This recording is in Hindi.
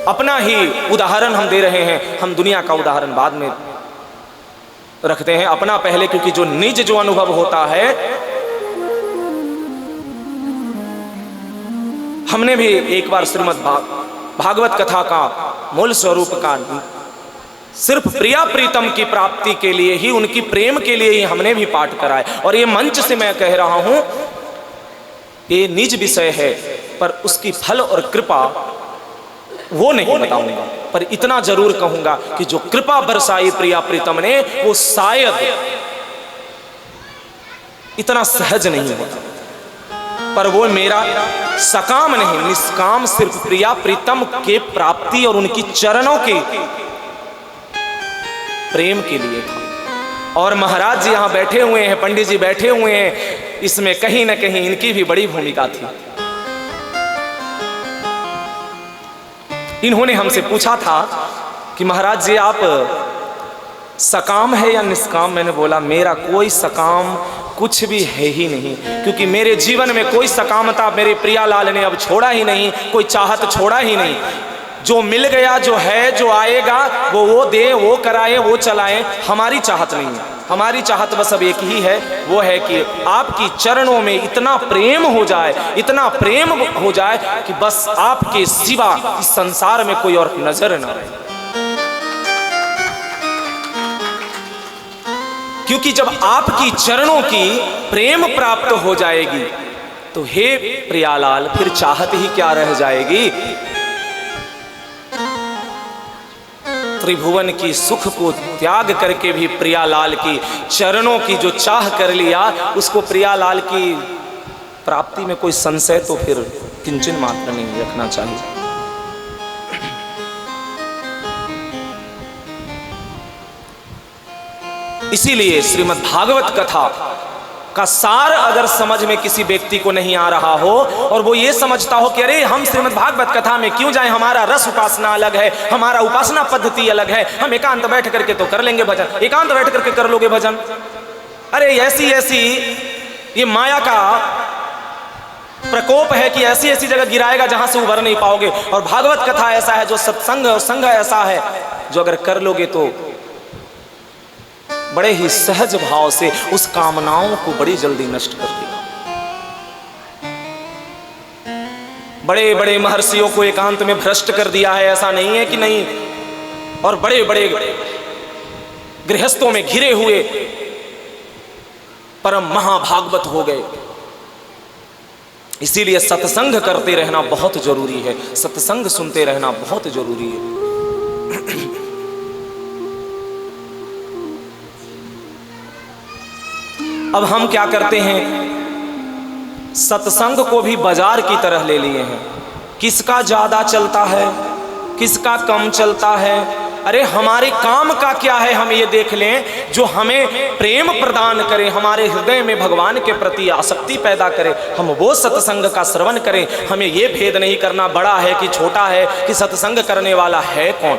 अपना ही उदाहरण हम दे रहे हैं, हम दुनिया का उदाहरण बाद में रखते हैं, अपना पहले, क्योंकि जो निज जो अनुभव होता है, हमने भी एक बार श्रीमद् भागवत कथा का मूल स्वरूप का सिर्फ प्रिया प्रीतम की प्राप्ति के लिए ही, उनकी प्रेम के लिए ही हमने भी पाठ कराए। और ये मंच से मैं कह रहा हूं, ये निज विषय है, पर उसकी फल और कृपा वो नहीं बताऊंगा, पर इतना जरूर कहूंगा कि जो कृपा बरसाई प्रिया प्रीतम ने, वो शायद इतना सहज नहीं होता, पर वो मेरा सकाम नहीं, निष्काम सिर्फ प्रिया प्रीतम के प्राप्ति और उनकी चरणों के प्रेम के लिए था। और महाराज जी यहां बैठे हुए हैं, पंडित जी बैठे हुए हैं, इसमें कहीं ना कहीं इनकी भी बड़ी भूमिका थी। इन्होंने हमसे पूछा था कि महाराज जी आप सकाम है या निष्काम? मैंने बोला मेरा कोई सकाम कुछ भी है ही नहीं, क्योंकि मेरे जीवन में कोई सकामता मेरे प्रियालाल ने अब छोड़ा ही नहीं, कोई चाहत छोड़ा ही नहीं। जो मिल गया, जो है, जो आएगा, वो दे, वो कराए, वो चलाए, हमारी चाहत नहीं है। हमारी चाहत बस अब एक ही है, वो है कि आपकी चरणों में इतना प्रेम हो जाए, इतना प्रेम हो जाए कि बस आपके सिवा इस संसार में कोई और नजर न रहे। क्योंकि जब आपकी चरणों की प्रेम प्राप्त हो जाएगी तो हे प्रियालाल, फिर चाहत ही क्या रह जाएगी। त्रिभुवन की सुख को त्याग करके भी प्रियालाल की चरणों की जो चाह कर लिया, उसको प्रियालाल की प्राप्ति में कोई संशय तो फिर किंचन मात्र नहीं रखना चाहिए। इसीलिए श्रीमद् भागवत कथा का सार अगर समझ में किसी व्यक्ति को नहीं आ रहा हो, और वो ये समझता हो कि अरे हम श्रीमद् भागवत कथा में क्यों जाएं, हमारा रस उपासना अलग है, हमारा उपासना पद्धति अलग है, हम एकांत बैठ करके तो कर लेंगे भजन, एकांत बैठ करके कर लोगे भजन। अरे ऐसी ऐसी ये माया का प्रकोप है कि ऐसी ऐसी जगह गिराएगा जहां से उभर नहीं पाओगे। और भागवत कथा ऐसा है जो सत्संग और संग ऐसा है जो अगर कर लोगे तो बड़े ही सहज भाव से उस कामनाओं को बड़ी जल्दी नष्ट कर देगा। बड़े बड़े महर्षियों को एकांत में भ्रष्ट कर दिया है, ऐसा नहीं है कि नहीं, और बड़े बड़े गृहस्थों में घिरे हुए परम महाभागवत हो गए। इसीलिए सत्संग करते रहना बहुत जरूरी है, सत्संग सुनते रहना बहुत जरूरी है। अब हम क्या करते हैं, सत्संग को भी बाजार की तरह ले लिए हैं। किसका ज्यादा चलता है, किसका कम चलता है। अरे हमारे काम का क्या है, हम ये देख लें, जो हमें प्रेम प्रदान करे, हमारे हृदय में भगवान के प्रति आसक्ति पैदा करे, हम वो सत्संग का श्रवण करें। हमें ये भेद नहीं करना बड़ा है कि छोटा है, कि सत्संग करने वाला है कौन।